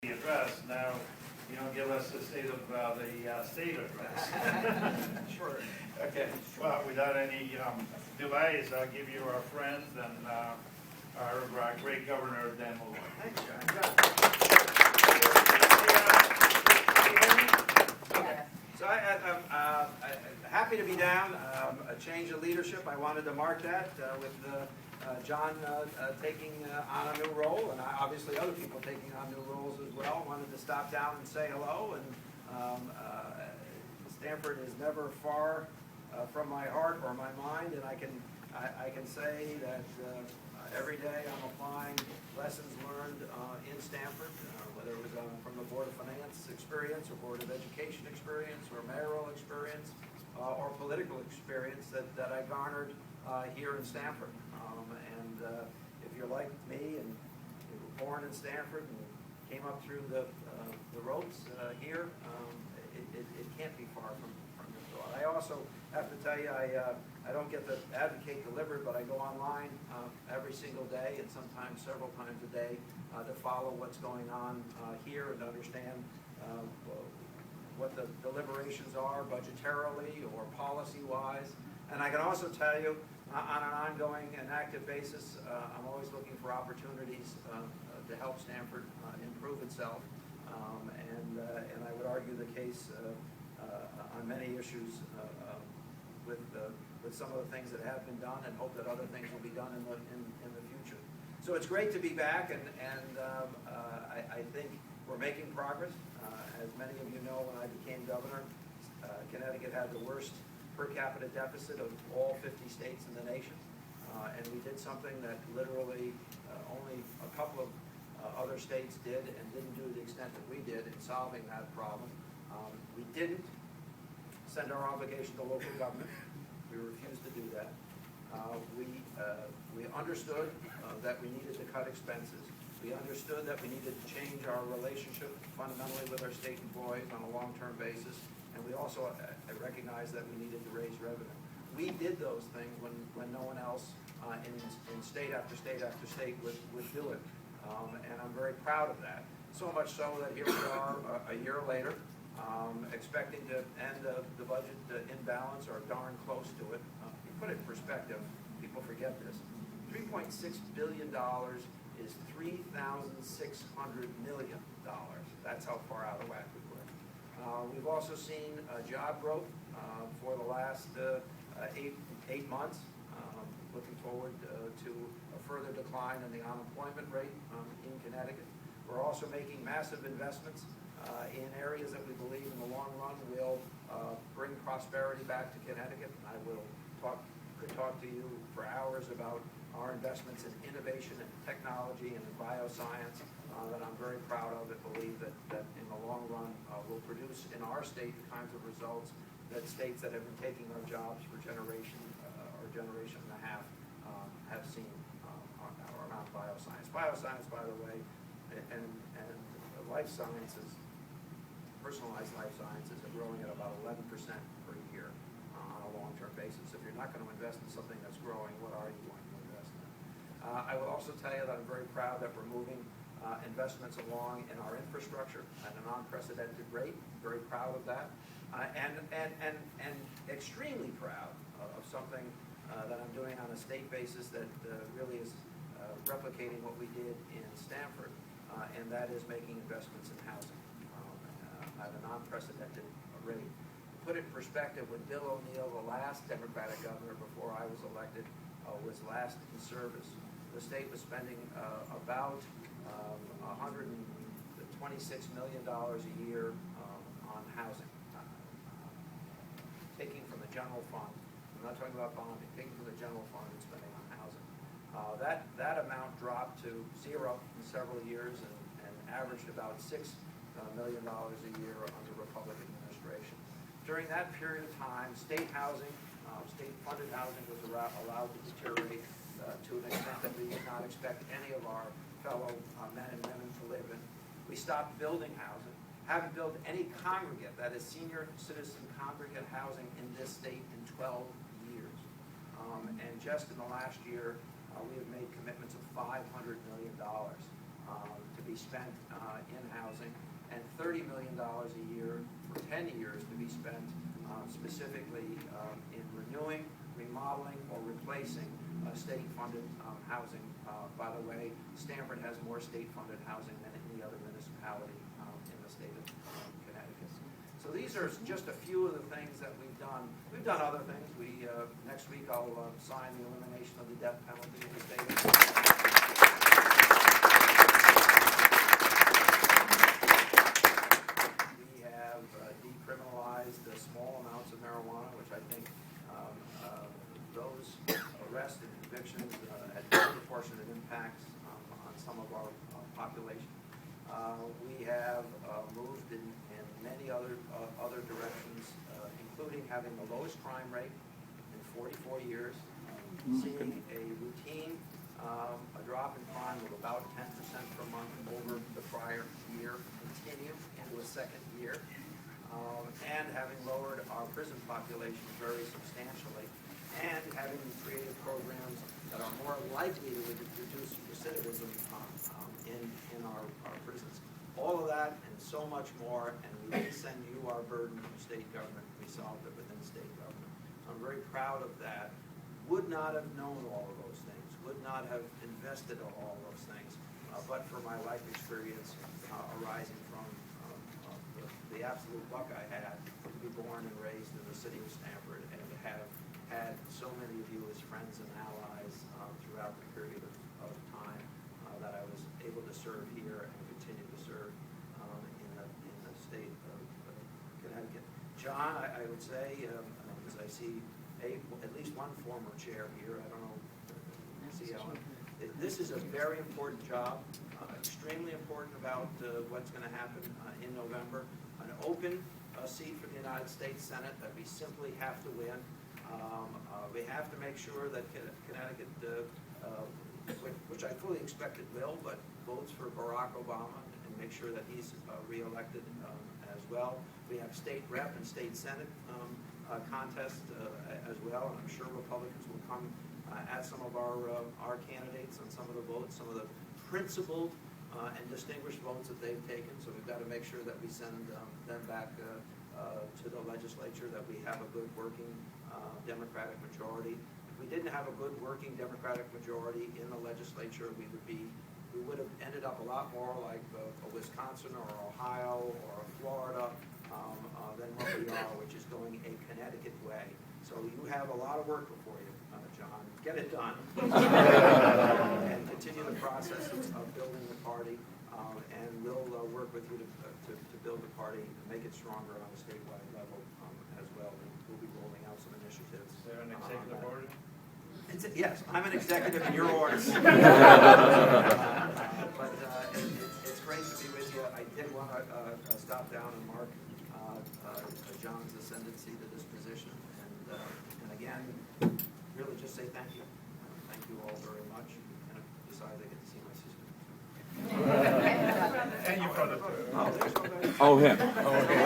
the address. Now, you don't give us the state of the state address. Sure. Okay, well, without any delays, I'll give you our friends and our great governor, Dannel Malloy. Thanks, John. Okay. So I'm happy to be down. A change of leadership. I wanted to mark that with John taking on a new role, and obviously other people taking on new roles as well. Wanted to stop down and say hello. And Stamford is never far from my heart or my mind, and I can say that every day I'm applying lessons learned in Stamford, whether it was from the Board of Finance experience or Board of Education experience or mayoral experience or political experience that I garnered here in Stamford. If you're like me and you were born in Stamford and came up through the ropes here, it can't be far from your thought. I also have to tell you, I don't get to advocate delivered, but I go online every single day and sometimes several times a day to follow what's going on here and to understand what the deliberations are budgetarily or policy-wise. And I can also tell you, on an ongoing and active basis, I'm always looking for opportunities to help Stamford improve itself. And I would argue the case on many issues with some of the things that have been done, and hope that other things will be done in the future. So it's great to be back, and I think we're making progress. As many of you know, when I became governor, Connecticut had the worst per capita deficit of all 50 states in the nation, and we did something that literally only a couple of other states did, and didn't do to the extent that we did in solving that problem. We didn't send our obligation to local government. We refused to do that. We understood that we needed to cut expenses. We understood that we needed to change our relationship fundamentally with our state employees on a long-term basis. And we also recognized that we needed to raise revenue. We did those things when no one else in state after state after state would do it. And I'm very proud of that. So much so that here we are a year later, expecting to end the budget in balance or darn close to it. You put it in perspective, people forget this. $3.6 billion is $3,600 million. That's how far out of whack we were. We've also seen job growth for the last 8 months. Looking forward to a further decline in the unemployment rate in Connecticut. We're also making massive investments in areas that we believe in the long run will bring prosperity back to Connecticut. I could talk to you for hours about our investments in innovation and technology and in bioscience that I'm very proud of and believe that in the long run will produce in our state the kinds of results that states that have been taking our jobs for generation or generation and a half have seen around bioscience. Bioscience, by the way, and life sciences, personalized life sciences are growing at about 11% per year on a long-term basis. If you're not going to invest in something that's growing, what are you going to invest in? I will also tell you that I'm very proud that we're moving investments along in our infrastructure at an unprecedented rate. Very proud of that, and extremely proud of something that I'm doing on a state basis that really is replicating what we did in Stamford, and that is making investments in housing at an unprecedented rate. To put it in perspective, when Bill O'Neill, the last Democratic governor before I was elected, was last in service, the state was spending about $126 million a year on housing, taking from the general fund. I'm not talking about bonding, taking from the general fund and spending on housing. That amount dropped to zero in several years and averaged about $6 million a year under Republican administration. During that period of time, state housing, state-funded housing was allowed to deteriorate to an extent that we did not expect any of our fellow men and women to live in. We stopped building housing. Haven't built any congregate, that is senior citizen congregate housing in this state in 12 years. And just in the last year, we have made commitments of $500 million to be spent in housing. and $30 million a year for 10 years to be spent specifically in renewing, remodeling, or replacing state-funded housing. By the way, Stamford has more state-funded housing than any other municipality in the state of Connecticut. So these are just a few of the things that we've done. We've done other things. Next week I'll sign the elimination of the death penalty in the state. We have decriminalized small amounts of marijuana, which I think those arrests and convictions had disproportionate impacts on some of our population. We have moved in many other directions, including having the lowest crime rate in 44 years, seeing a routine, a drop in crime of about 10% per month over the prior year, continue into a second year, and having lowered our prison population very substantially, and having created programs that are more likely to reduce recidivism in our prisons. All of that and so much more, and we didn't send you our burden from state government. We solved it within state government. So I'm very proud of that. Would not have known all of those things, would not have invested in all those things, but for my life experience arising from the absolute luck I had to be born and raised in the city of Stamford, and to have had so many of you as friends and allies throughout the period of time that I was able to serve here and continue to serve in the state of Connecticut. John, I would say, as I see at least one former chair here, I don't know, see Ellen, this is a very important job, extremely important about what's going to happen in November. An open seat for the United States Senate that we simply have to win. We have to make sure that Connecticut, which I fully expect it will, but votes for Barack Obama and make sure that he's reelected as well. We have state rep and state senate contest as well, and I'm sure Republicans will come at some of our candidates on some of the votes, some of the principled and distinguished votes that they've taken. So we've got to make sure that we send them back to the legislature, that we have a good working Democratic majority. If we didn't have a good working Democratic majority in the legislature, we would have ended up a lot more like a Wisconsin or Ohio or Florida than what we are, which is going a Connecticut way. So you have a lot of work before you, John. Get it done. And continue the process of building the party, and we'll work with you to build the party and make it stronger on a statewide level as well. And we'll be rolling out some initiatives. Is there an executive order? Yes, I'm an executive in your orders. But it's great to be with you. I did want to stop down and mark John's ascendancy to this position, and again, really just say thank you. Thank you all very much. And besides, I get to see my sister. And your brother too. Oh, there's somebody. Oh, him. Oh, okay.